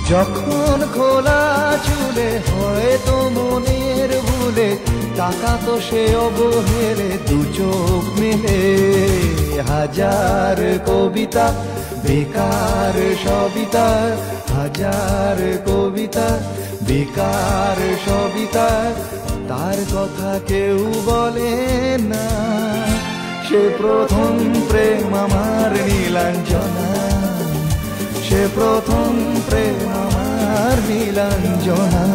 যখন খোলা চুলে হয়তো মনের ভুলে তাকাতো সে অবহেলে দু চোখ মেলে। হাজার কবিতা বেকার সবিতা, হাজার কবিতা বেকার সবিতা, তার কথা কেউ বলে না। সে প্রথম প্রেম আমার নীলাঞ্জনা, সে প্রথম প্রেম আমার নীলাঞ্জনা।